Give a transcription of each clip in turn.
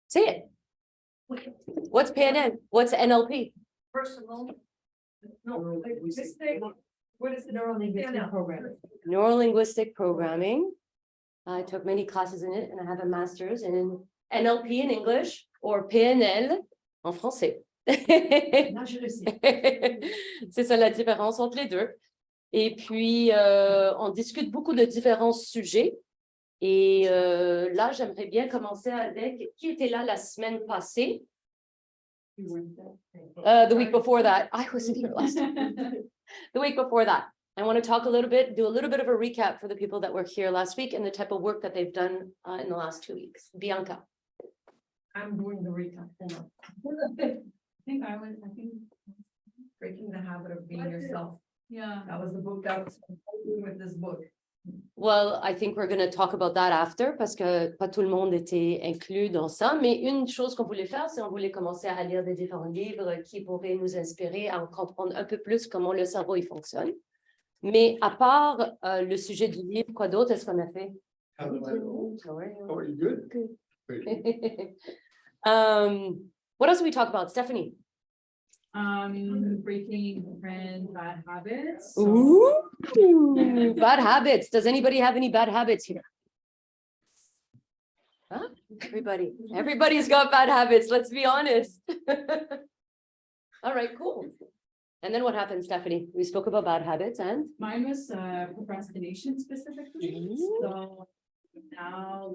Say it. What's PNN? What's NLP? Personal. No, this thing, what is the Neurolinguistic programming. Neurolinguistic programming. I took many classes in it and I have a master's in NLP in English or PNL en français. Là, je le sais. C'est ça la différence entre les deux. Et puis, on discute beaucoup de différents sujets. Et là, j'aimerais bien commencer avec qui était là la semaine passée. The week before that. I wasn't here last time. The week before that. I want to talk a little bit, do a little bit of a recap for the people that were here last week and the type of work that they've done in the last 2 weeks. Bianca. I'm doing the recap. I think Breaking the Habit of Being Yourself. Yeah. That was the book that was with this book. Well, I think we're going to talk about that after parce que pas tout le monde était inclus dans ça. Mais une chose qu'on voulait faire, c'est on voulait commencer à lire des différents livres qui pourraient nous inspirer à en comprendre un peu plus comment le cerveau il fonctionne. Mais à part le sujet du livre, quoi d'autre est-ce qu'on a fait? How are you? Good? Good. Great. What else did we talk about, Stephanie? Breaking different bad habits. Ooh, bad habits. Does anybody have any bad habits here? Huh? Everybody's got bad habits. Let's be honest. All right, cool. And then what happened, Stephanie? We spoke about bad habits and Mine was procrastination specifically. So now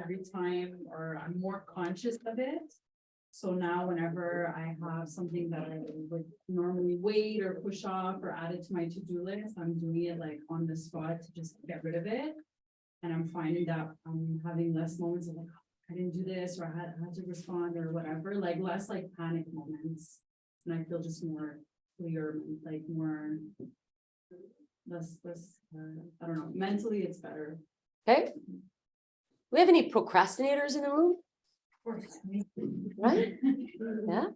every time or I'm more conscious of it. So now whenever I have something that I would normally wait or push off or add it to my to-do list, I'm doing it like on the spot to just get rid of it. And I'm finding that I'm having less moments of like, I didn't do this or I had to respond or whatever, like less like panic moments. And I feel just more clear, like more less, I don't know, mentally it's better. okay. We have any procrastinators in the room? Right? Yeah.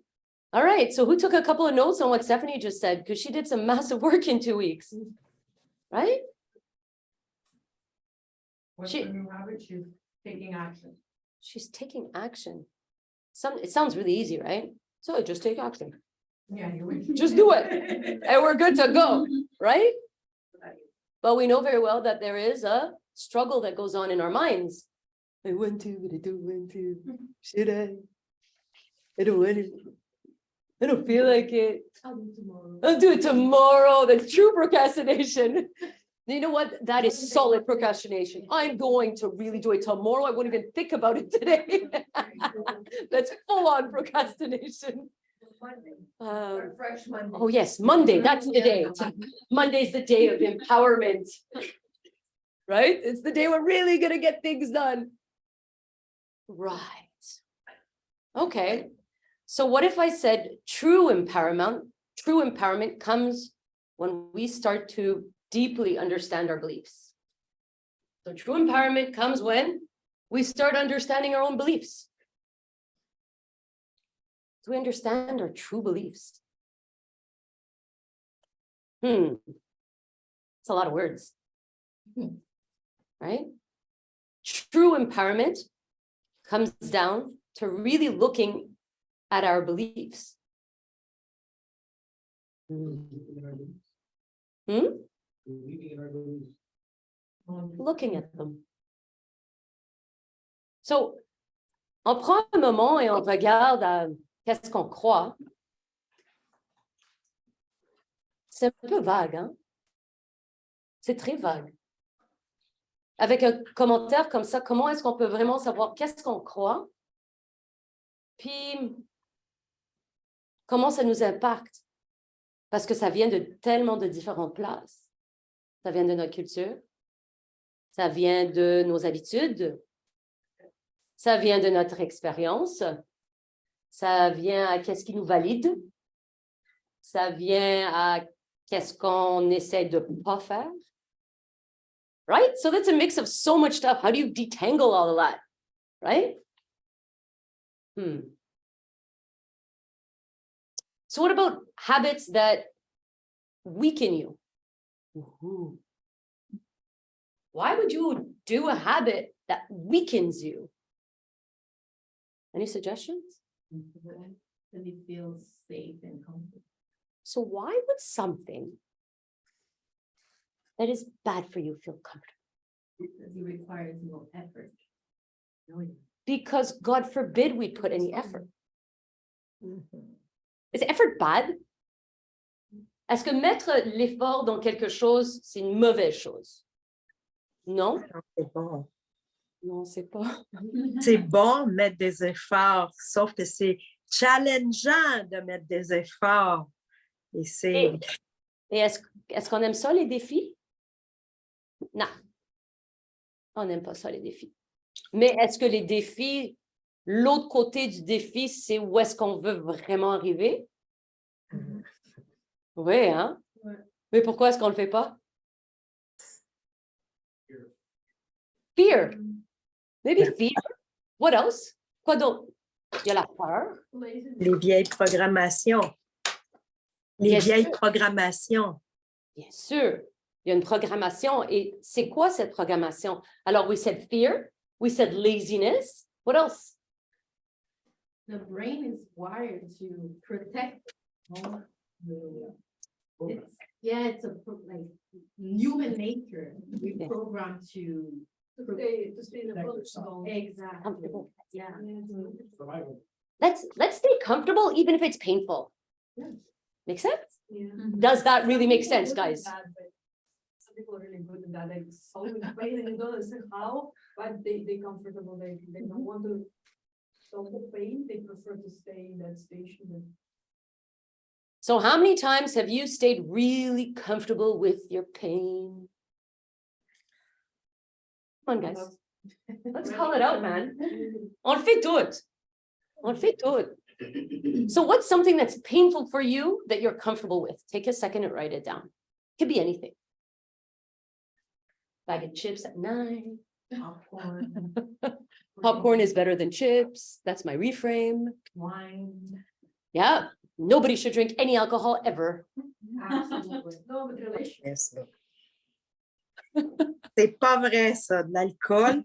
All right. So who took a couple of notes on what Stephanie just said? Because she did some massive work in 2 weeks. Right? What's She- the new habit? She's taking action. She's taking action. It sounds really easy, right? So just take action. Yeah, you Just do it. And we're good to go, right? But we know very well that there is a struggle that goes on in our minds. I want to, but I don't want to. Should I? I don't want to. I don't feel like it. I'll do it tomorrow. That's true procrastination. You know what? That is solid procrastination. I'm going to really do it tomorrow. I wouldn't even think about it today. That's full on procrastination. Fresh Monday. Oh yes, Monday, that's the day. Monday's the day of empowerment. Right? It's the day we're really gonna get things done. Right. Okay. So what if I said true empowerment? True empowerment comes when we start to deeply understand our beliefs. So true empowerment comes when we start understanding our own beliefs. Do we understand our true beliefs? It's a lot of words, right? True empowerment comes down to really looking at our beliefs. Looking at them. So, on prend un moment et on regarde à qu'est-ce qu'on croit. C'est un peu vague, hein? C'est très vague. Avec un commentaire comme ça, comment est-ce qu'on peut vraiment savoir qu'est-ce qu'on croit? Puis, comment ça nous impacte? Parce que ça vient de tellement de différentes places. Ça vient de notre culture. Ça vient de nos habitudes. Ça vient de notre expérience. Ça vient à qu'est-ce qui nous valide. Ça vient à qu'est-ce qu'on essaie de ne pas faire. Right? So that's a mix of so much stuff. How do you detangle all of that? Right? So what about habits that weaken you? Ooh. Why would you do a habit that weakens you? Any suggestions? Then it feels safe and comfortable. So why would something that is bad for you feel comfortable? Because it requires no effort. Because God forbid we put any effort. Is effort bad? Est-ce que mettre l'effort dans quelque chose, c'est une mauvaise chose? Non? C'est bon. Non, c'est pas. C'est bon de mettre des efforts, sauf que c'est challengeant de mettre des efforts. Et c'est. Et est-ce qu'on aime ça, les défis? Non. On n'aime pas ça, les défis. Mais est-ce que les défis, l'autre côté du défi, c'est où est-ce qu'on veut vraiment arriver? Oui, hein? Ouais. Mais pourquoi est-ce qu'on ne le fait pas? Fear. Maybe fear. What else? Quoi d'autre? Il y a la peur. Les vieilles programmations. Les Bien vieilles sûr. programmations. Bien sûr. Il y a une programmation. Et c'est quoi cette programmation? Alors, we said fear. We said laziness. What else? The brain is wired to protect. It's like human nature. We Yeah. program to To stay in the boat. exactly. Comfortable. Yeah. Let's stay comfortable even if it's painful. Yeah. Make sense? Yeah. Does that really make Some sense, people are good guys? at that, but some people are really good at that, like solving the pain and you don't understand how, but they comfortable, they don't want to solve the pain, they prefer to stay in that station. So how many times have you stayed really comfortable with your pain? Come on, guys. Let's call it out, man. On le fait tout. On le fait tout. So what's something that's painful for you that you're comfortable with? Take a second and write it down. Could be anything. Bag of chips at night. Popcorn, Popcorn is better than chips. That's my reframe. wine. Yeah. Nobody should drink any alcohol ever. Absolutely. No, but relation. C'est ça. C'est pas vrai, ça, de l'alcool.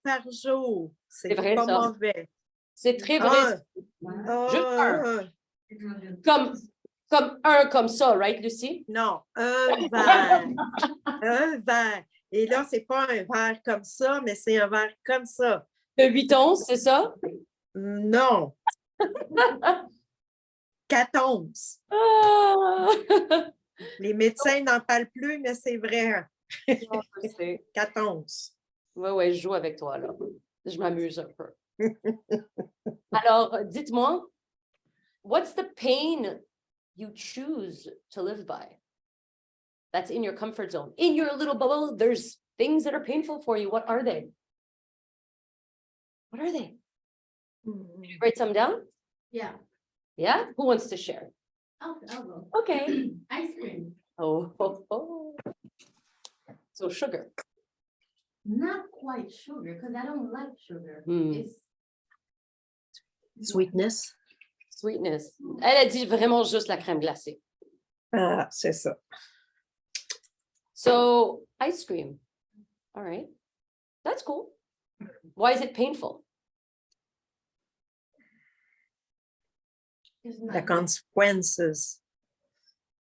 Par jour. C'est vrai, pas ça. mauvais. C'est très vrai. Comme un comme ça, right, Lucie? Non, un verre. Un verre. Et là, c'est pas un verre comme ça, mais c'est un verre comme ça. De 8 onces, c'est ça? Non. 14. Ah! Les médecins n'en parlent plus, mais c'est vrai. Non, je sais. 14. Ouais, je joue avec toi, là. Je m'amuse un peu. Alors, dites-moi, what's the pain you choose to live by? That's in your comfort zone. In your little bubble, there's things that are painful for you. What are they? What are they? Write some down? Yeah. Yeah? Who wants to share? I'll go. Okay. Ice cream. Oh. So sugar. Not quite sugar, because I don't like sugar. Hmm. It's Sweetness. Sweetness. Elle a dit vraiment juste la crème glacée. Ah, c'est ça. So ice cream. All right. That's cool. Why is it painful? The consequences.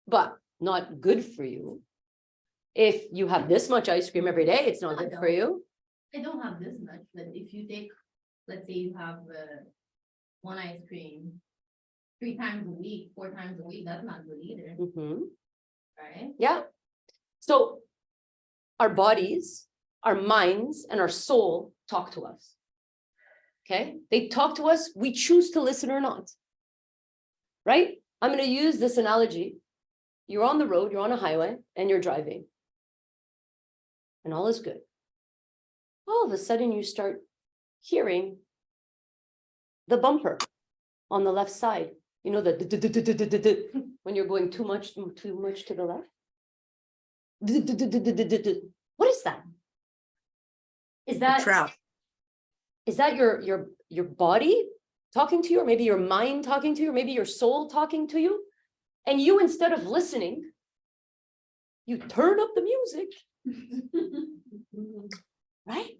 But not good for you. If you have this much ice cream every day, it's not good for you. I don't have this much, but if you take, let's say you have one ice cream 3 times a week, 4 times a week, that's not good either, Mhm. right? Yeah. So our bodies, our minds, and our soul talk to us. Okay? They talk to us, we choose to listen or not. Right? I'm going to use this analogy. You're on the road, you're on a highway, and you're driving. And all is good. All of a sudden, you start hearing the bumper on the left side. You know, when you're going too much to the left. What is that? Is that Trap. your body talking to you, or maybe your mind talking to you, or maybe your soul talking to you? And you, instead of listening, you turn up the music. Right?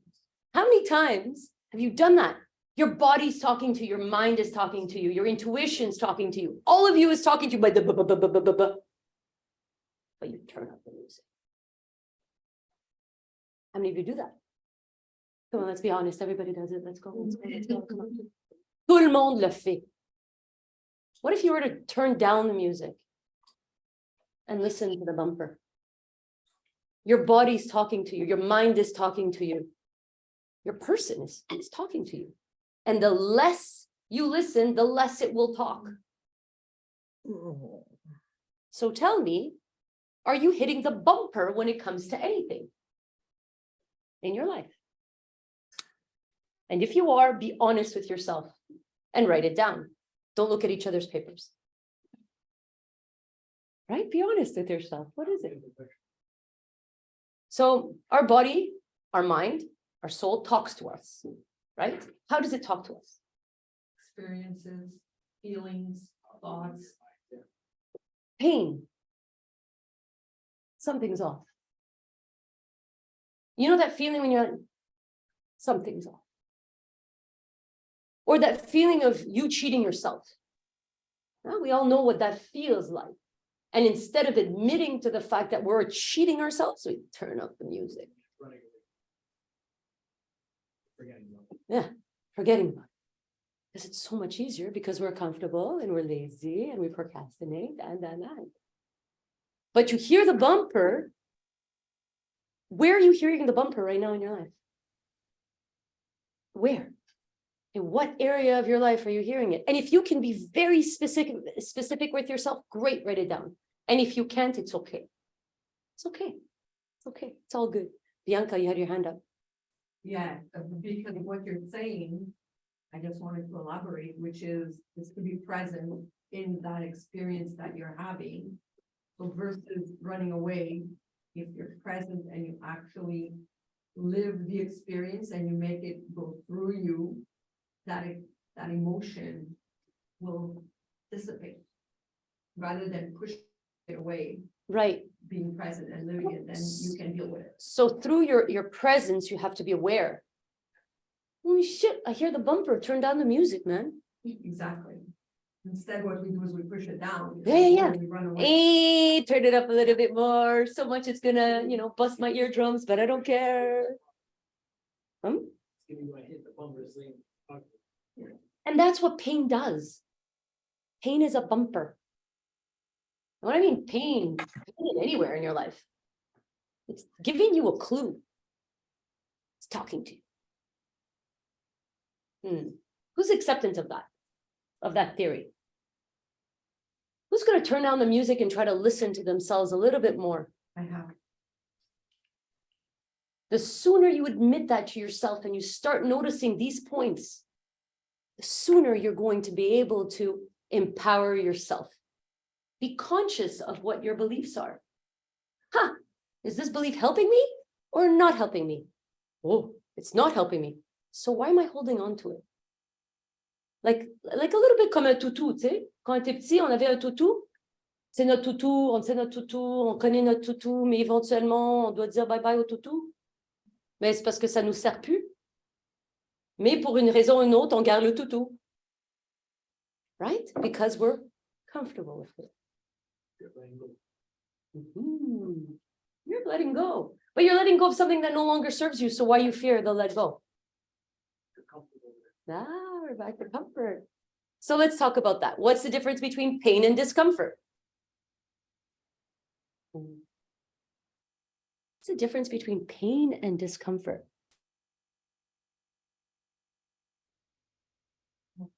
How many times have you done that? Your body's talking to you, your mind is talking to you, your intuition's talking to you. All of you is talking to you by the but you turn up the music. How many of you do that? Come on, let's be honest. Everybody does it. Let's go. Let's go. Let's go. Come on. Tout le monde le fait. What if you were to turn down the music and listen to the bumper? Your body's talking to you. Your mind is talking to you. Your person is talking to you. And the less you listen, the less it will talk. So tell me, are you hitting the bumper when it comes to anything in your life? And if you are, be honest with yourself and write it down. Don't look at each other's papers. Right? Be honest with yourself. What is it? So our body, our mind, our soul talks to us, right? How does it talk to us? Experiences, feelings, thoughts. Pain. Something's off. You know that feeling when you're, something's off. Or that feeling of you cheating yourself. Well, we all know what that feels like. And instead of admitting to the fact that we're cheating ourselves, we turn up the music. Yeah, forgetting about it. Because it's so much easier because we're comfortable and we're lazy and we procrastinate and. But you hear the bumper. Where are you hearing the bumper right now in your life? Where? In what area of your life are you hearing it? And if you can be very specific with yourself, great, write it down. And if you can't, it's okay. It's okay. It's okay. It's all good. Bianca, you had your hand up. Yeah, because of what you're saying, I just wanted to elaborate, which is to be present in that experience that you're having. So versus running away, if you're present and you actually live the experience and you make it go through you, that emotion will dissipate rather than push it away. Right. Being present and living it, then you can deal with it. So through your presence, you have to be aware. Holy shit, I hear the bumper. Turn down the music, man. Exactly. Instead, what we do is we push it down. Yeah. We run away. Turn it up a little bit more. So much it's gonna, bust my eardrums, but I don't care. And that's what pain does. Pain is a bumper. What I mean, pain anywhere in your life. It's giving you a clue. It's talking to you. Who's acceptant of that theory? Who's going to turn down the music and try to listen to themselves a little bit more? I have. The sooner you admit that to yourself and you start noticing these points, the sooner you're going to be able to empower yourself. Be conscious of what your beliefs are. Is this belief helping me or not helping me? Oh, it's not helping me. So why am I holding on to it? Like a little bit comme un toutou, tu sais. Quand on était petit, on avait un toutou. C'est notre toutou, on sait notre toutou, on connaît notre toutou, mais éventuellement, on doit dire bye-bye au toutou. Mais c'est parce que ça ne nous sert plus. Mais pour une raison ou une autre, on garde le toutou. Right? Because we're comfortable with it. You're letting go. But you're letting go of something that no longer serves you. So why you fear they'll let go? We're back to comfort. So let's talk about that. What's the difference between pain and discomfort? What's the difference between pain and discomfort?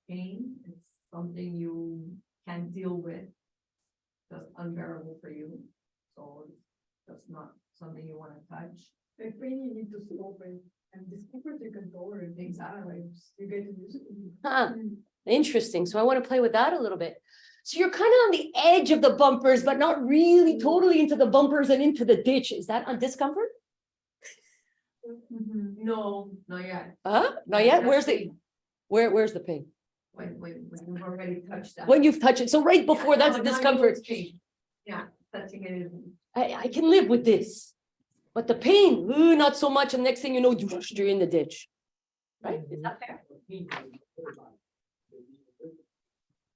Pain is something you can't deal with. That's unbearable for you. So that's not something you want to touch. Like pain, you need to stop it, and discomfort you can tolerate. Exactly. You get to use it. Interesting. So I want to play with that a little bit. So you're kind of on the edge of the bumpers, but not really totally into the bumpers and into the ditch. Is that on discomfort? No, not yet. Not yet. Where's where's the pain? When you've already touched that. When you've touched it. So right before that's discomfort. Yeah, touching it is. I can live with this. But the pain, not so much. And next thing you know, you're in the ditch. Right? Is that fair?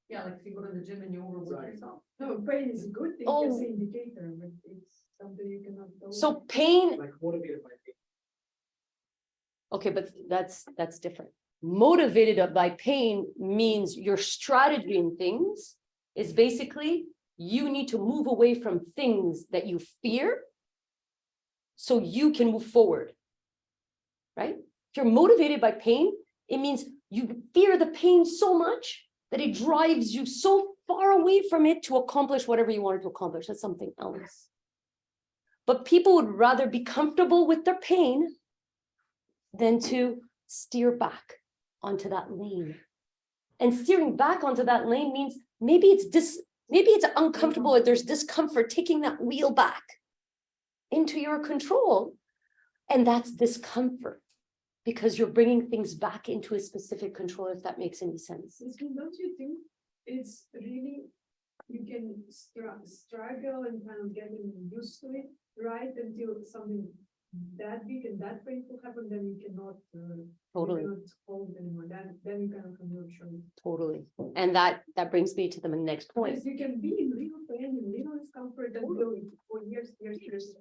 Yeah, like if you go to the gym and you overwork yourself. No, pain is a good thing, Oh. it's an indicator, but it's something you cannot. So pain, Like motivated by pain. okay, but that's different. Motivated by pain means your strategy in things is basically you need to move away from things that you fear so you can move forward. Right? If you're motivated by pain, it means you fear the pain so much that it drives you so far away from it to accomplish whatever you wanted to accomplish. That's something else. But people would rather be comfortable with their pain than to steer back onto that lane. And steering back onto that lane means maybe it's uncomfortable, there's discomfort taking that wheel back into your control. And that's discomfort because you're bringing things back into a specific control, if that makes any sense. Don't you think it's really, you can struggle and kind of getting used to it, right? Until something that big and that painful happen, then you cannot. Totally. You cannot hold anymore, then you kind of come your choice. Totally. And that brings me to the next point. Because you can be in little pain, in little discomfort until for years,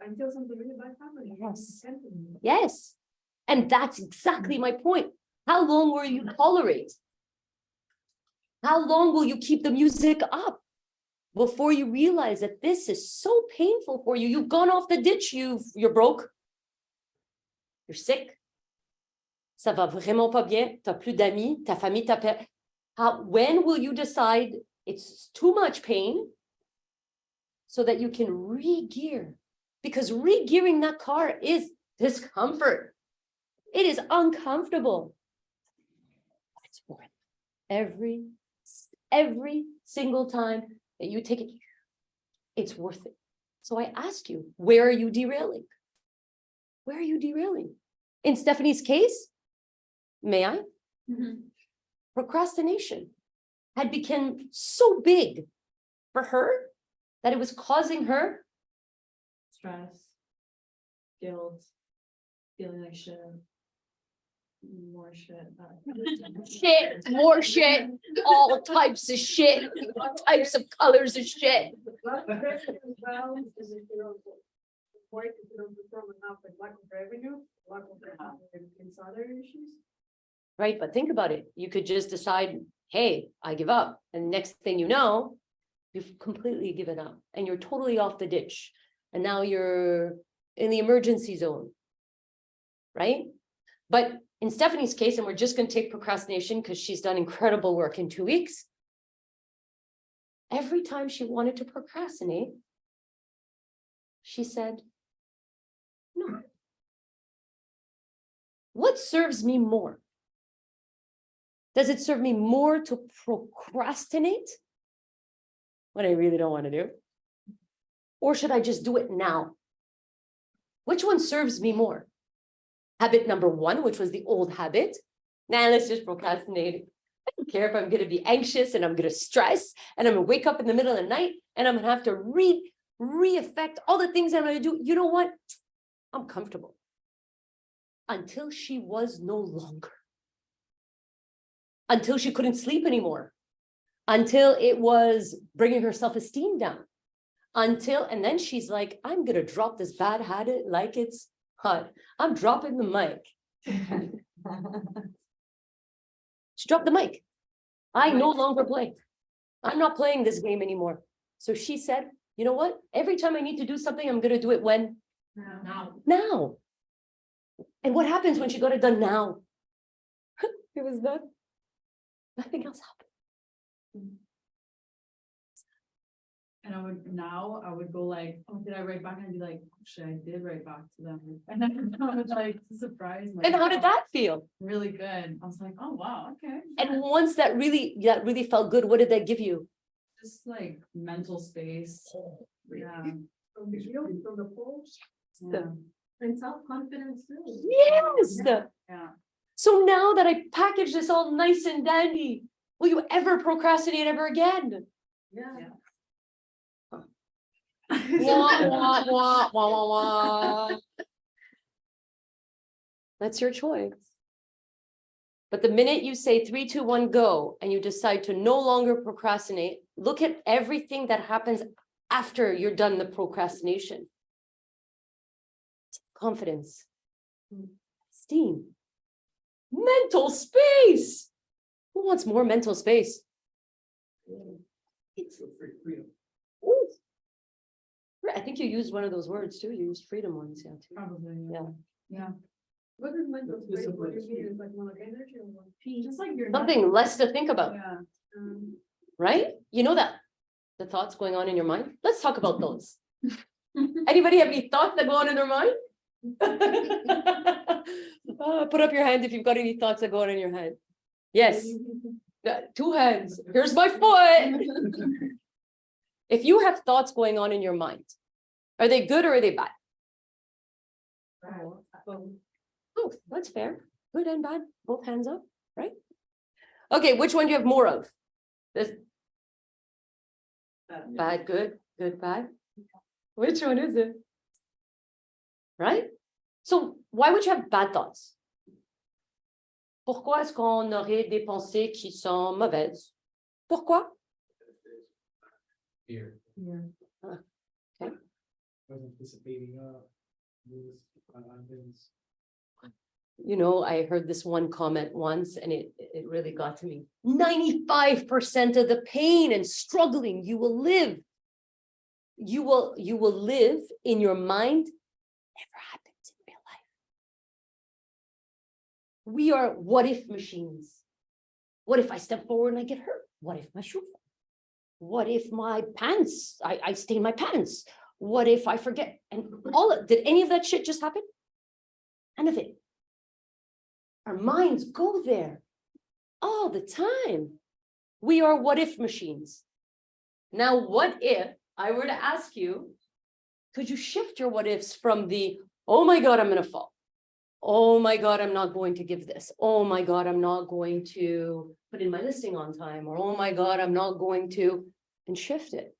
until something really bad happens. Yes. You can't anymore. Yes. And that's exactly my point. How long will you tolerate? How long will you keep the music up before you realize that this is so painful for you? You've gone off the ditch, you're broke. You're sick. Ça va vraiment pas bien. T'as plus d'amis, ta famille t'appelle. When will you decide it's too much pain so that you can re-gear? Because re-gearing that car is discomfort. It is uncomfortable. It's worth it. Every single time that you take it, it's worth it. So I ask you, where are you derailing? Where are you derailing? In Stephanie's case, may I? Procrastination had become so big for her that it was causing her Stress, guilt, feeling like shit. More shit. shit, more shit, all types of shit, all types of colors of shit. Lack of revenue as well, is if you don't work, if you don't perform enough, with lack of revenue, lack of it's other issues. Right, but think about it. You could just decide, hey, I give up. And next thing you know, you've completely given up and you're totally off the ditch. And now you're in the emergency zone. Right? But in Stephanie's case, and we're just going to take procrastination because she's done incredible work in 2 weeks. Every time she wanted to procrastinate, she said, no. What serves me more? Does it serve me more to procrastinate what I really don't want to do? Or should I just do it now? Which one serves me more? Habit number 1, which was the old habit. Now let's just procrastinate. I don't care if I'm going to be anxious and I'm going to stress and I'm going to wake up in the middle of the night and I'm going to have to re-affect all the things I'm going to do. You know what? I'm comfortable. Until she was no longer. Until she couldn't sleep anymore. Until it was bringing her self-esteem down. And then she's like, I'm going to drop this bad habit like it's hot. I'm dropping the mic. She dropped the mic. I no longer play. I'm not playing this game anymore. So she said, you know what? Every time I need to do something, I'm going to do it when? Now. And what happens when she got it done now? It was done. Nothing else happened. And I would go like, oh, did I write back? And I'd be like, oh, shit, I did write back to them. And then I was like surprised. Like, And how did that feel? really good. I was like, oh wow, okay. And once that really felt good, what did that give you? Just like mental space. Yeah. From the guilt, from the pulse, Yeah. And self-confidence too. Yes. Yeah. So now that I package this all nice and dandy, will you ever procrastinate ever again? Yeah. Wah, wah, wah, wah, wah, wah. That's your choice. But the minute you say 3, 2, 1, go, and you decide to no longer procrastinate, look at everything that happens after you're done the procrastination. Confidence, esteem, mental space. Who wants more mental space? It's a free freedom. Ooh. I think you used one of those words too. You used freedom once, yeah, too. Probably, Yeah. Yeah. What is mental This space? is What do what you it's mean? Is like more like energy or what? Just like your. Something less to think about, Yeah. right? You know that the thoughts going on in your mind. Let's talk about those. Anybody have any thoughts that go on in their mind? Put up your hand if you've got any thoughts that go on in your head. Yes. 2 hands. Here's my foot. If you have thoughts going on in your mind, are they good or are they bad? Oh, that's fair. Good and bad, both hands up, right? Okay, which one do you have more of? This bad, good, good, bad. Which one is it? Right? So why would you have bad thoughts? Pourquoi est-ce qu'on aurait des pensées qui sont mauvaises? Pourquoi? Here. Yeah. Okay. Was anticipating, moves, things. You know, I heard this one comment once and it really got to me. 95% of the pain and struggling you will live in your mind never happens in real life. We are what if machines. What if I step forward and I get hurt? What if my shoe falls? What if my pants, I stain my pants? What if I forget? And did any of that shit just happen? None of it. Our minds go there all the time. We are what if machines. Now, what if I were to ask you, could you shift your what ifs from the, oh my God, I'm going to fall. Oh my God, I'm not going to give this. Oh my God, I'm not going to put in my listing on time. Or, oh my God, I'm not going to, and shift it.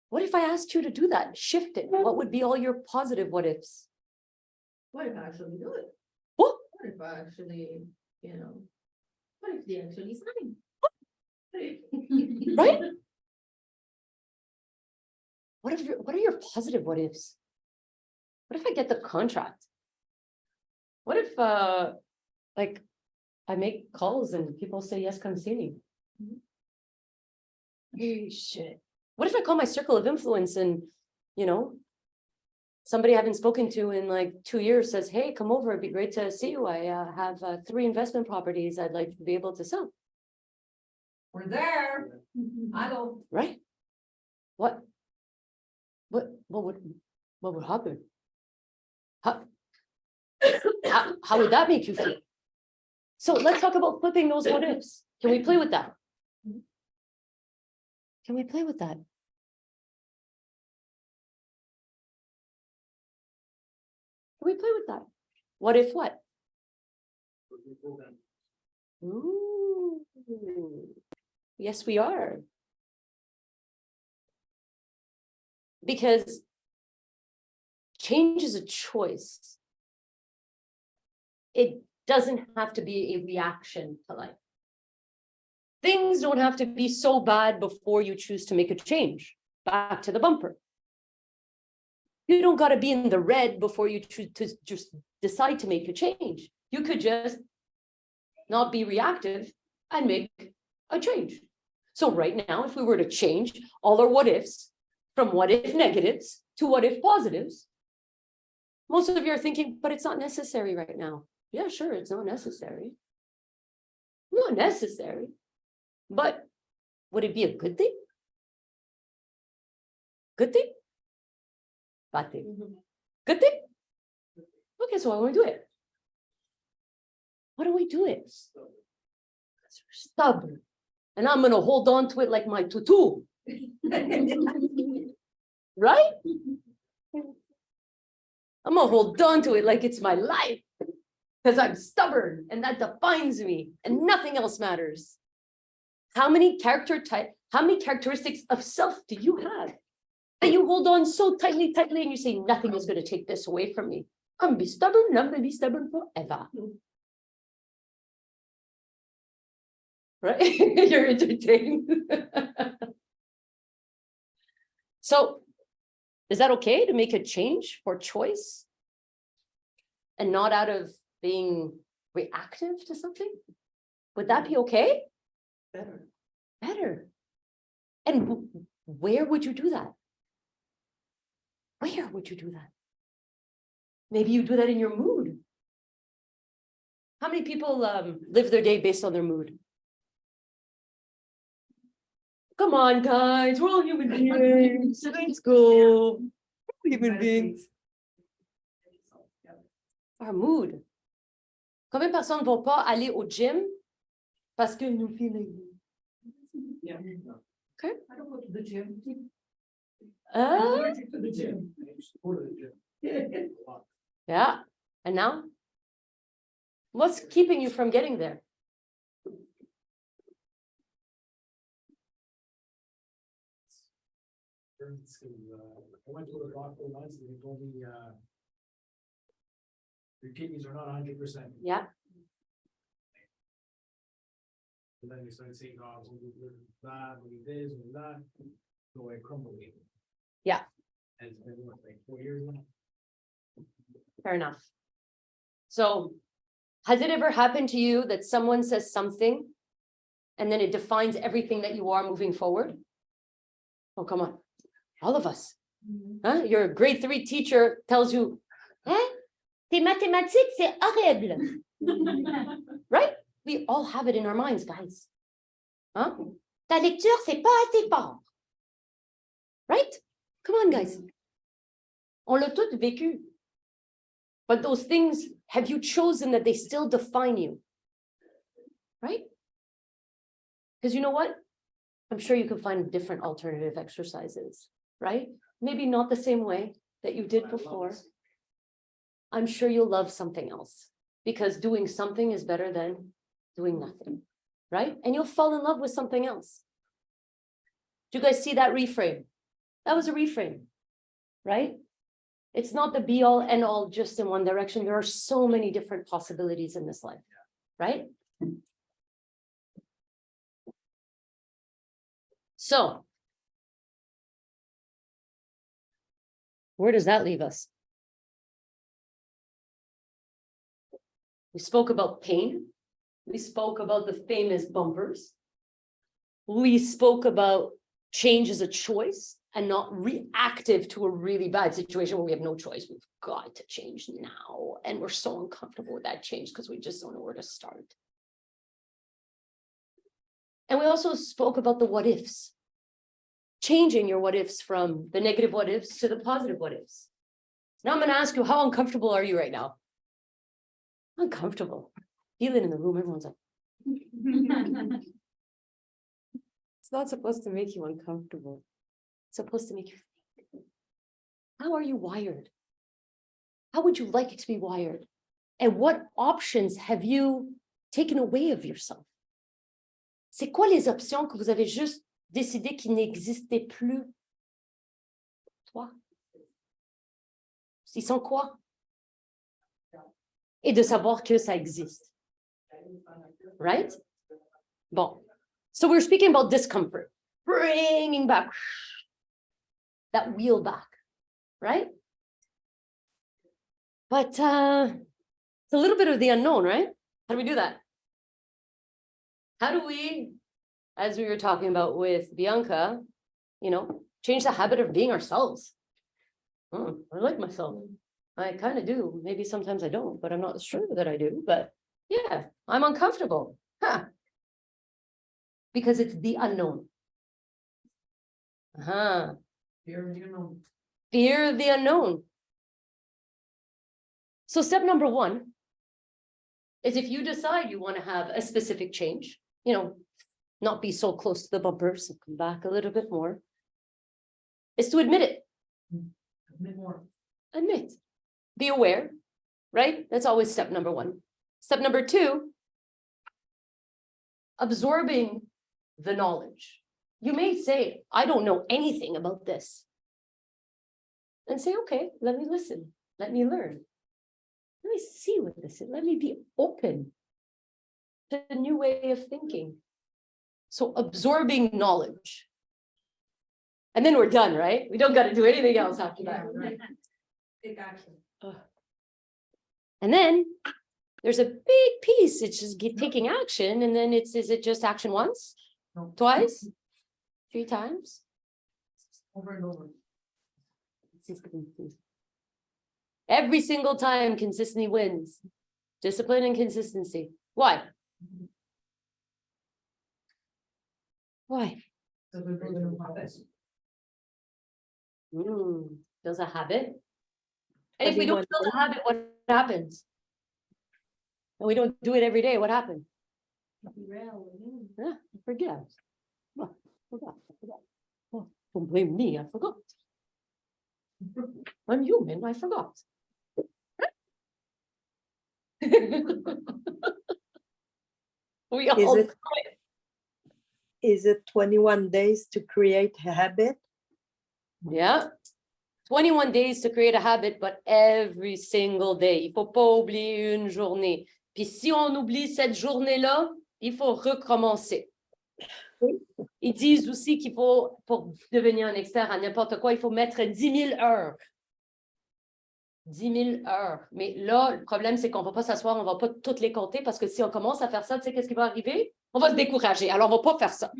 What if I asked you to do that? Shift it. What would be all your positive what ifs? What if I actually do it? What? What if I actually, what if they actually sign? Right? What are your positive what ifs? What if I get the contract? What if like I make calls and people say yes, come see me? Hey, shit. What if I call my circle of influence and somebody I haven't spoken to in like 2 years says, hey, come over, it'd be great to see you. I have 3 investment properties I'd like to be able to sell. We're there. I don't. Right? What would happen? How would that make you feel? So let's talk about flipping those what ifs. Can we play with that? Can we play with that? Can we play with that? What if what? Ooh. Yes, we are. Because change is a choice. It doesn't have to be a reaction to life. Things don't have to be so bad before you choose to make a change. Back to the bumper. You don't got to be in the red before you choose to just decide to make a change. You could just not be reactive and make a change. So right now, if we were to change all our what ifs from what if negatives to what if positives, most of you are thinking, but it's not necessary right now. Yeah, sure, it's not necessary. Not necessary. But would it be a good thing? Good thing? Bad thing? Good thing? Okay, so why don't we do it? Why don't we do it? Because we're stubborn. And I'm going to hold on to it like my tutu. Right? I'm going to hold on to it like it's my life. Because I'm stubborn and that defines me and nothing else matters. How many characteristics of self do you have that you hold on so tightly and you say, nothing is going to take this away from me. I'm going to be stubborn and I'm going to be stubborn forever. right? You're entertained. So, is that okay to make a change for choice? And not out of being reactive to something? Would that be okay? Better. Better. And where would you do that? Where would you do that? Maybe you do that in your mood. How many people live their day based on their mood? Come on, guys, we're all human beings. Let's go. Human beings. Our mood. Combien de personnes ne vont pas aller au gym parce que nous feeling? Yeah. I don't go to the gym. Ah, Allergic to the gym. I used to go to the gym. A lot. yeah. And now? What's keeping you from getting there? I went to a doctor once and they told me, your kidneys are not 100%. Yeah. And then they started saying, oh, we'll do that, we'll do this, we'll do that. So I crumbled it. Yeah. And it's been what, like 4 years now? Fair enough. So, has it ever happened to you that someone says something and then it defines everything that you are moving forward? Oh, come on. All of us. Huh? Your grade 3 teacher tells you, tes mathématiques, c'est horrible. Right? We all have it in our minds, guys. Huh? Ta lecture, c'est pas assez fort. Right? Come on, guys. On l'a tout vécu. But those things, have you chosen that they still define you? Right? Because you know what? I'm sure you can find different alternative exercises, right? Maybe not the same way that you did before. I'm sure you'll love something else because doing something is better than doing nothing, right? And you'll fall in love with something else. Do you guys see that reframe? That was a reframe, right? It's not the be all end all just in one direction. There are so many different possibilities in this life, right? So, where does that leave us? We spoke about pain. We spoke about the famous bumpers. We spoke about change as a choice and not reactive to a really bad situation where we have no choice. We've got to change now. And we're so uncomfortable with that change because we just don't know where to start. And we also spoke about the what ifs. Changing your what ifs from the negative what ifs to the positive what ifs. Now I'm going to ask you, how uncomfortable are you right now? Uncomfortable. Feel it in the room. Everyone's like, it's not supposed to make you uncomfortable. It's supposed to make you think. How are you wired? How would you like it to be wired? And what options have you taken away of yourself? C'est quoi les options que vous avez juste décidé qui n'existaient plus? Toi. Ils sont quoi? Et de savoir que ça existe. Right? Bon. So we're speaking about discomfort. Bringing back that wheel back. Right? But it's a little bit of the unknown, right? How do we do that? How do we, as we were talking about with Bianca, change the habit of being ourselves? I like myself. I kind of do. Maybe sometimes I don't, but I'm not sure that I do. But yeah, I'm uncomfortable. Because it's the unknown. Fear of the unknown. Fear of the unknown. So step number 1 is if you decide you want to have a specific change, not be so close to the bumpers, come back a little bit more, is to admit it. Admit more. Admit. Be aware, right? That's always step number 1. Step number 2, absorbing the knowledge. You may say, I don't know anything about this. And say, okay, let me listen. Let me learn. Let me see what this is. Let me be open to a new way of thinking. So absorbing knowledge. And then we're done, right? We don't got to do anything else after that. Take action. And then there's a big piece. It's just taking action. And then is it just action once, No. twice, 3 times? Over and over. Consistency. Every single time, consistency wins. Discipline and consistency. Why? Why? So we're building a habit. Builds a habit. And if we don't build a habit, what happens? And we don't do it every day, what happens? Yeah, I forget. Oh, I forgot. Oh, don't blame me, I forgot. I'm human, I forgot. We all. Is it 21 days to create a habit? Yeah. 21 days to create a habit, but every single day. Il faut pas oublier une journée. Puis si on oublie cette journée-là, il faut recommencer. Ils disent aussi qu'il faut, pour devenir un expert à n'importe quoi, il faut mettre 10 000 heures. 10 000 heures. Mais là, le problème, c'est qu'on ne va pas s'asseoir, on ne va pas toutes les compter parce que si on commence à faire ça, tu sais, qu'est-ce qui va arriver? On va se décourager. Alors, on ne va pas faire ça.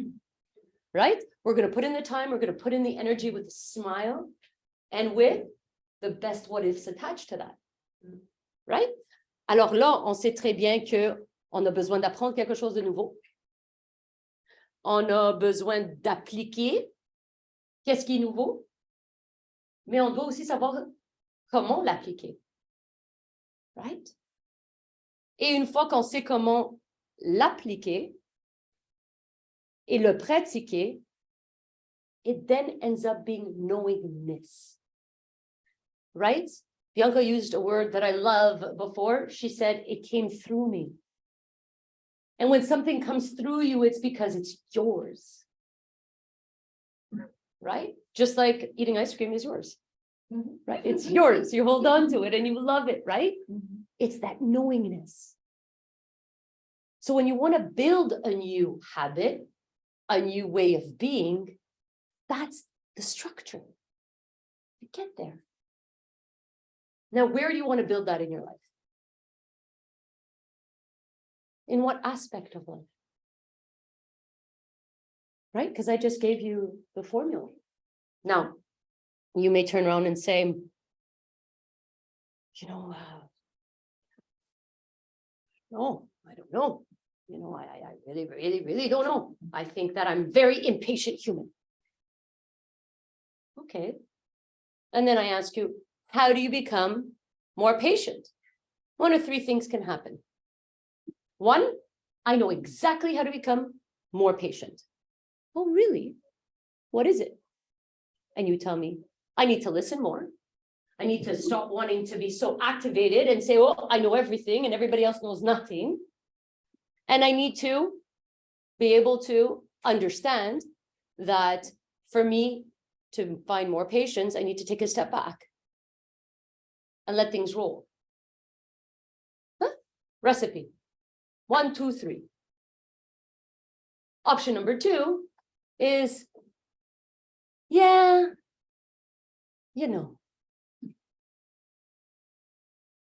Right? We're going to put in the time, we're going to put in the energy with a smile and with the best what ifs attached to that. Right? Alors là, on sait très bien qu'on a besoin d'apprendre quelque chose de nouveau. On a besoin d'appliquer qu'est-ce qui est nouveau, mais on doit aussi savoir comment l'appliquer. Right? Et une fois qu'on sait comment l'appliquer et le pratiquer, it then ends up being knowingness. Right? Bianca used a word that I love before. She said, it came through me. And when something comes through you, it's because it's yours. Right? Just like eating ice cream is yours. Right? It's yours. You hold on to it and you love it, right? It's that knowingness. So when you want to build a new habit, a new way of being, that's the structure to get there. Now, where do you want to build that in your life? In what aspect of life? Right? Because I just gave you the formula. Now, you may turn around and say, no, I don't know. I really don't know. I think that I'm very impatient human. Okay. And then I ask you, how do you become more patient? 1 of 3 things can happen. 1, I know exactly how to become more patient. Oh, really? What is it? And you tell me, I need to listen more. I need to stop wanting to be so activated and say, well, I know everything and everybody else knows nothing. And I need to be able to understand that for me to find more patience, I need to take a step back and let things roll. Huh? Recipe. 1, 2, 3. Option number 2 is,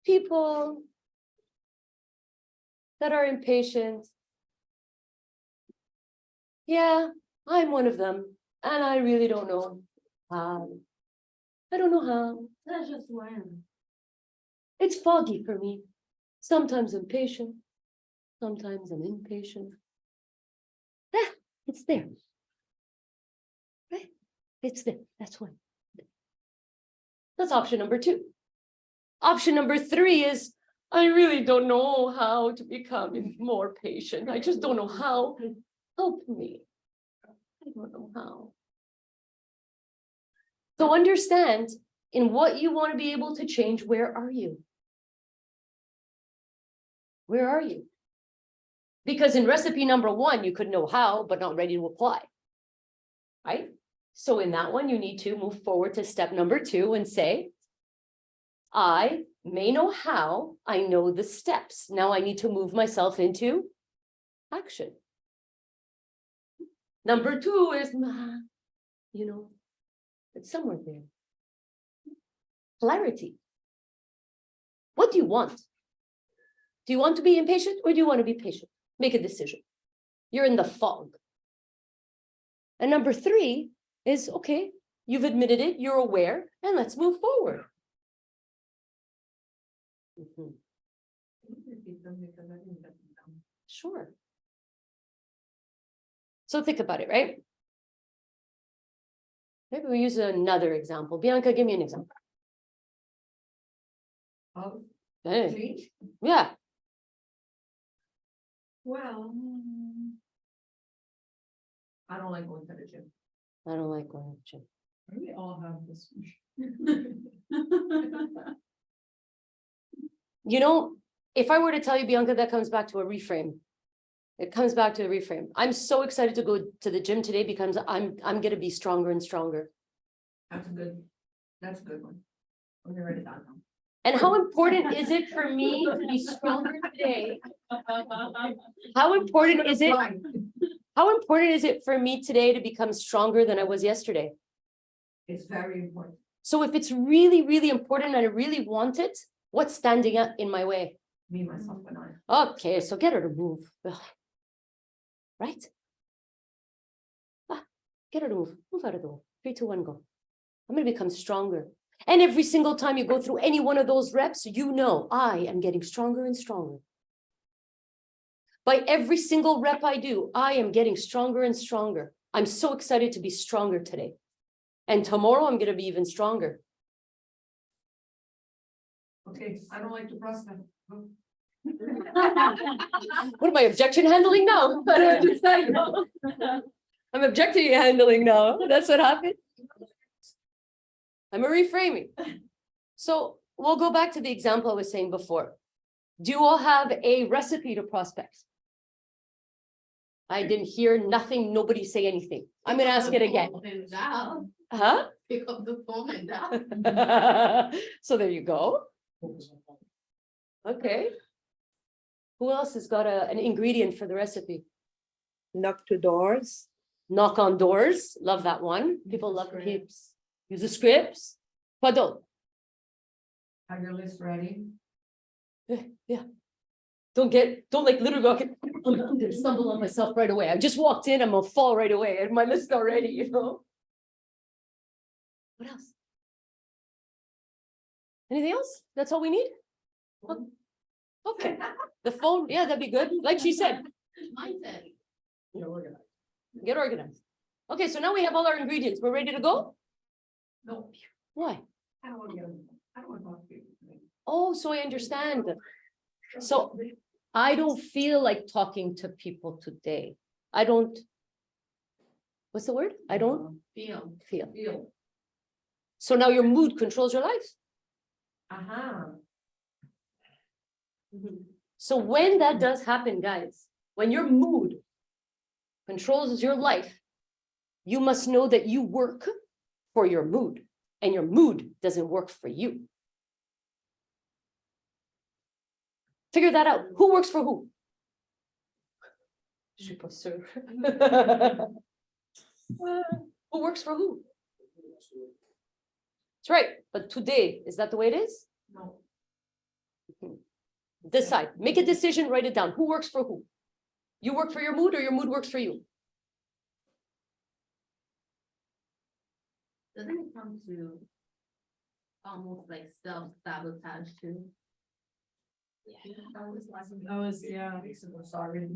people that are impatient. Yeah, I'm one of them. And I really don't know how. I don't know how. That's just when. It's foggy for me. Sometimes I'm patient. Sometimes I'm impatient. It's there. Right? It's there. That's one. That's option number 2. Option number 3 is, I really don't know how to become more patient. I just don't know how. Help me. I don't know how. So understand, in what you want to be able to change, where are you? Where are you? Because in recipe number 1, you could know how, but not ready to apply. Right? So in that one, you need to move forward to step number 2 and say, I may know how, I know the steps. Now I need to move myself into action. Number two is, it's somewhere there. Clarity. What do you want? Do you want to be impatient or do you want to be patient? Make a decision. You're in the fog. And number three is, okay, you've admitted it, you're aware, and let's move forward. Mhm. Sure. So think about it, right? Maybe we use another example. Bianca, give me an example. Of Hey, change? yeah, Well. I don't like going to the gym. I don't like going to gym. We all have this. If I were to tell you, Bianca, that comes back to a reframe. It comes back to a reframe. I'm so excited to go to the gym today because I'm gonna be stronger and stronger. That's a good one. I'm gonna write it down now. And how important is it for me to be stronger today? How important is it? How important is it for me today to become stronger than I was yesterday? It's very important. So if it's really, really important and I really want it, what's standing up in my way? Me, myself, and I. Okay, so get her to move. Ugh. Right? Get her to move. Move out of the way. 3, 2, 1, go. I'm going to become stronger. And every single time you go through any one of those reps, I am getting stronger and stronger. By every single rep I do, I am getting stronger and stronger. I'm so excited to be stronger today. And tomorrow I'm going to be even stronger. Okay, I don't like to procrastinate. What am I objection handling now? I'm objecting handling now. That's what happened. I'm a reframing. So we'll go back to the example I was saying before. Do you all have a recipe to prospect? I didn't hear nothing, nobody say anything. I'm gonna ask it again. Huh? Pick up the phone and down. So there you go. Okay. Who else has got an ingredient for the recipe? Knock to doors. Knock on doors. Love that one. People love tips. Use the scripts. Quoi d'autre? Have your list ready. Yeah. Don't like literally go, okay, I'm gonna stumble on myself right away. I just walked in, I'm gonna fall right away. I have my list already, What else? Anything else? That's all we need? Okay. The phone, yeah, that'd be good. Like she said, Mindset. Yeah, organized. get organized. Okay, so now we have all our ingredients. We're ready to go? No, Why? I don't want to talk to you. Oh, so I understand. So I don't feel like talking to people today. I don't. What's the word? I don't Feel. feel. So now your mood controls your life. So when that does happen, guys, when your mood controls your life, you must know that you work for your mood and your mood doesn't work for you. Figure that out. Who works for who? Je suis pas sûre. Who works for who? That's right. But today, is that the way it is? No. Decide. Make a decision, write it down. Who works for who? You work for your mood or your mood works for you? Doesn't it come to almost like self-sabotage too? Yeah. Sorry.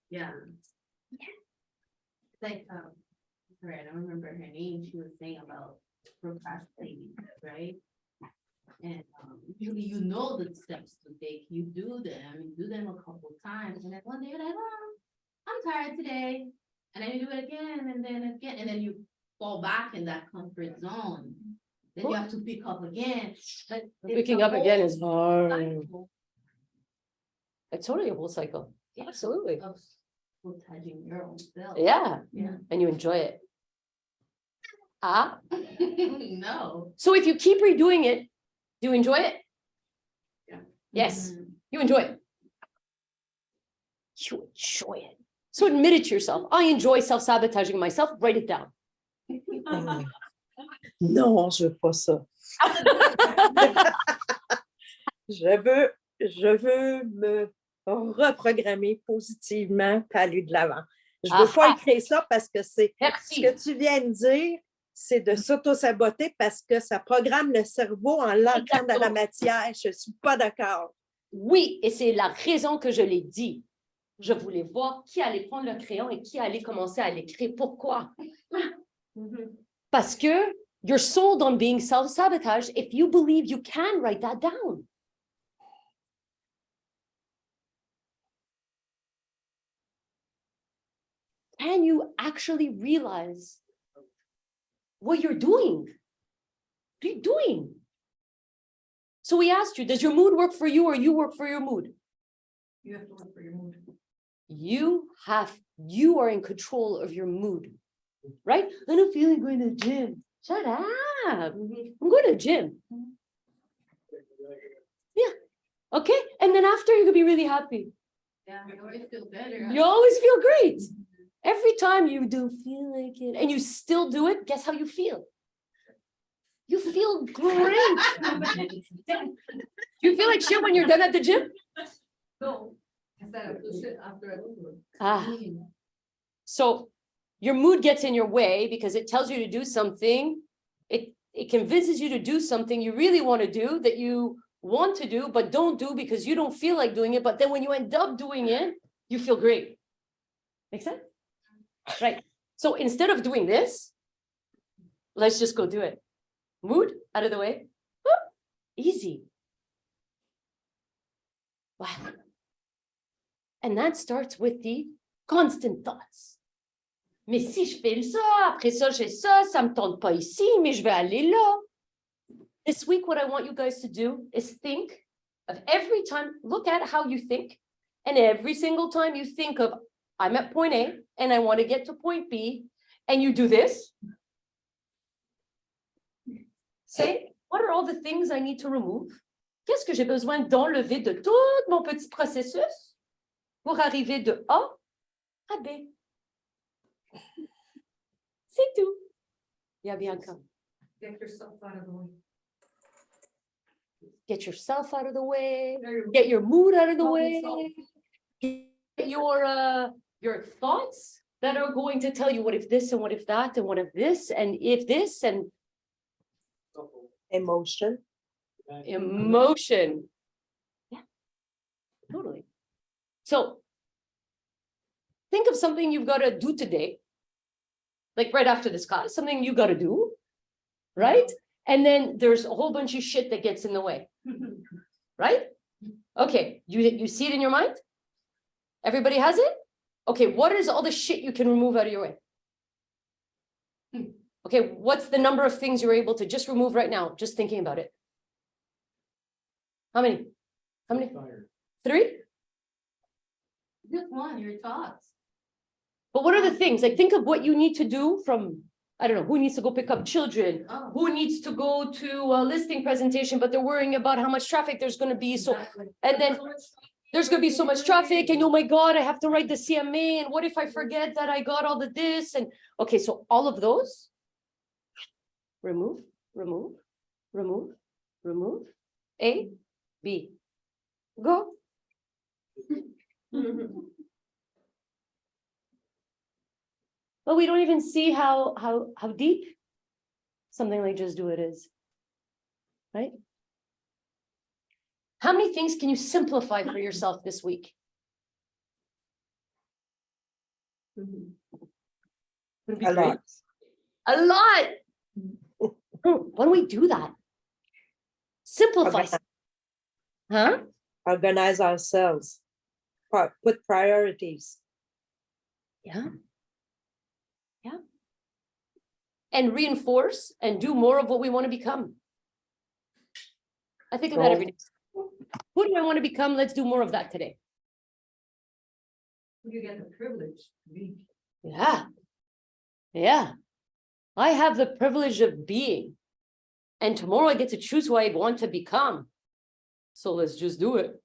Yeah. It's like, right, I don't remember her name, she was saying about procrastinating, right? And usually you know the steps to take, you do them a couple times, and then one day you're like, oh, I'm tired today. And then you do it again, and then you fall back in that comfort zone. Then you have to pick up again. But it's Picking a up again whole is hard. cycle It's totally a whole cycle. Absolutely. of sabotaging your own self. Yeah. Yeah. And you enjoy it. Ah, No. so if you keep redoing it, do you enjoy it? Yeah. Yes. Mhm. You enjoy it. You enjoy it. So admit it to yourself. I enjoy self-sabotaging myself. Write it down. Non, je veux pas ça. Je veux me reprogrammer positivement et aller de l'avant. Je ne veux pas écrire ça parce que c'est ce Merci. que tu viens de dire, c'est de s'auto-saboter parce que ça programme le cerveau en l'ancrant dans la matière. Je ne suis pas d'accord. Oui, et c'est la raison que je l'ai dit. Je voulais voir qui allait prendre le crayon et qui allait commencer à l'écrire. Pourquoi? Parce que you're sold on being self-sabotage if you believe you can write that down. Can you actually realize what you're doing? What are you doing? So we asked you, does your mood work for you or you work for your mood? You have to work for your mood. You are in control of your mood, right? I don't feel like going to the gym. Shut up. I'm going to the gym. Yeah. Okay. And then after you're gonna be really happy. Yeah, I always feel better. You always feel great. Every time you do feel like it and you still do it, guess how you feel? You feel great. You feel like shit when you're done at the gym? No, I said I feel shit after I do it. Ah. So your mood gets in your way because it tells you to do something. It convinces you to do something you really want to do that you want to do, but don't do because you don't feel like doing it. But then when you end up doing it, you feel great. Make sense? Right. So instead of doing this, let's just go do it. Mood out of the way. Whoop, easy. Wow. And that starts with the constant thoughts. Mais si je fais ça, après ça, j'ai ça, ça me tente pas ici, mais je vais aller là. This week, what I want you guys to do is think of every time, look at how you think, and every single time you think of, I'm at point A, and I want to get to point B, and you do this. Say, what are all the things I need to remove? Qu'est-ce que j'ai besoin d'enlever de tout mon petit processus pour arriver de A à B? C'est tout. Yeah, Bianca. Get yourself out of the way. Get yourself out of the way. There you go. Get your mood out of the Help way. yourself. Get your thoughts that are going to tell you what if this and what if that and what if this and if this and Emotion. emotion. Yeah, totally. So think of something you've got to do today, like right after this class, something you got to do, right? And then there's a whole bunch of shit that gets in the way, right? Okay, you see it in your mind? Everybody has it? Okay, what is all the shit you can remove out of your way? Okay, what's the number of things you're able to just remove right now, just thinking about it? How many? How many? 3? Just one, your thoughts. But what are the things? Like, think of what you need to do from, I don't know, who needs to go pick up children? Oh. Who needs to go to a listing presentation, but they're worrying about how much traffic there's going to be. So, and then there's going to be so much traffic and oh my God, I have to write the CMA. And what if I forget that I got all the this? And okay, so all of those, remove, remove, remove, remove, A, B, go. But we don't even see how deep something like just do it is, right? How many things can you simplify for yourself this week? Would it be A great? lot. A lot. Why don't we do that? Simplify. Huh? Organize ourselves. Put priorities. Yeah. Yeah. And reinforce and do more of what we want to become. I think of that every day. Who do I want to become? Let's do more of that today. You get the privilege to be. Yeah. Yeah. I have the privilege of being. And tomorrow I get to choose who I want to become. So let's just do it.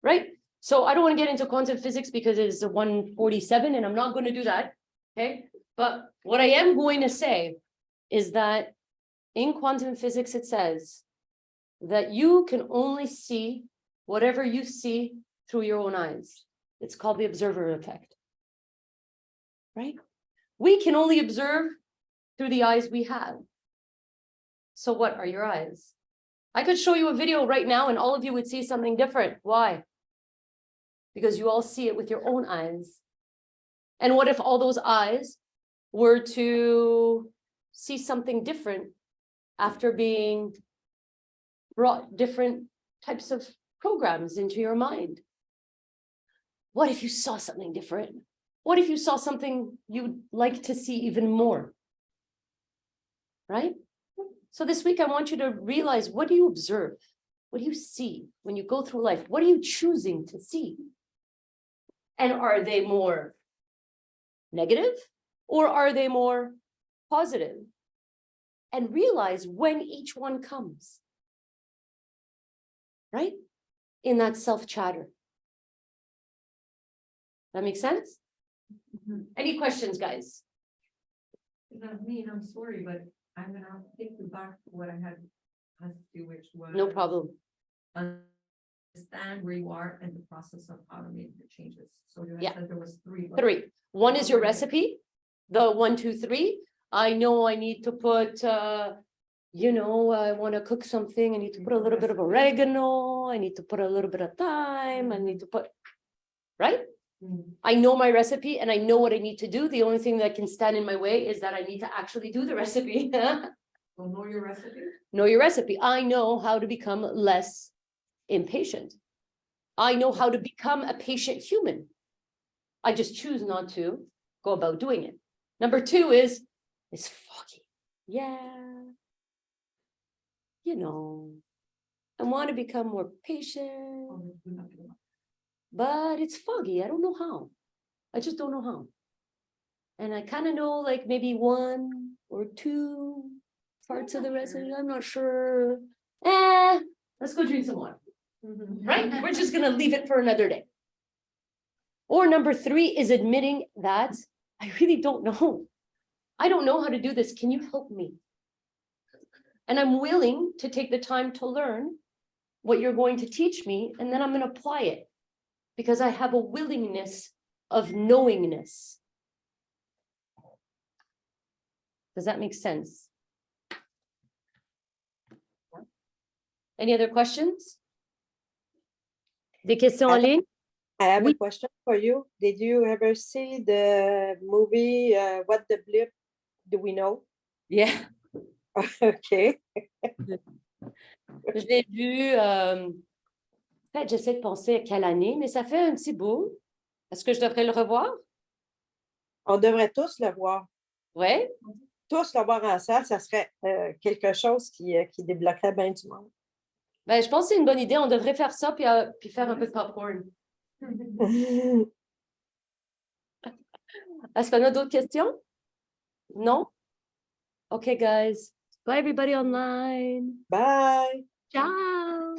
Right? So I don't want to get into quantum physics because it's a 147 and I'm not going to do that. Okay. But what I am going to say is that in quantum physics, it says that you can only see whatever you see through your own eyes. It's called the observer effect. Right? We can only observe through the eyes we have. So what are your eyes? I could show you a video right now and all of you would see something different. Why? Because you all see it with your own eyes. And what if all those eyes were to see something different after being brought different types of programs into your mind? What if you saw something different? What if you saw something you'd like to see even more? Right? So this week, I want you to realize, what do you observe? What do you see when you go through life? What are you choosing to see? And are they more negative or are they more positive? And realize when each one comes, right? In that self-chatter. That makes sense? Any questions, guys? Not me, and I'm sorry, but I'm gonna have to take you back to what I had asked you, which was. No problem. Understand where you are and the process of how to make the changes. So you Yeah. said there was three. but- 3. One is your recipe, the 1, 2, 3. I know I need to put, I want to cook something. I need to put a little bit of oregano. I need to put a little bit of thyme. I need to put, right? Mm. I know my recipe and I know what I need to do. The only thing that can stand in my way is that I need to actually do the recipe. So know your recipe. Know your recipe. I know how to become less impatient. I know how to become a patient human. I just choose not to go about doing it. Number 2 is, it's foggy. Yeah. I want to become more patient, but it's foggy. I don't know how. I just don't know how. And I kind of know like maybe 1 or 2 parts of the recipe. I'm not sure. Let's go drink some water. Right? We're just going to leave it for another day. Or number 3 is admitting that I really don't know. I don't know how to do this. Can you help me? And I'm willing to take the time to learn what you're going to teach me, and then I'm going to apply it because I have a willingness of knowingness. Does that make sense? Any other questions? Des questions en ligne? I have Oui. a question for you. Did you ever see the movie What the Blip Do We Know? Yeah. Okay. Je l'ai vu, en fait, j'essaie de penser à quelle année, mais ça fait un petit bout. Est-ce que je devrais le revoir? On devrait tous le voir. Ouais. Tous le voir ensemble, ça serait quelque chose qui débloquerait bien du monde. Ben, je pense que c'est une bonne idée. On devrait faire ça puis faire un peu de popcorn. Est-ce qu'on a d'autres questions? Non? Okay, guys. Bye, everybody online. Bye. Ciao.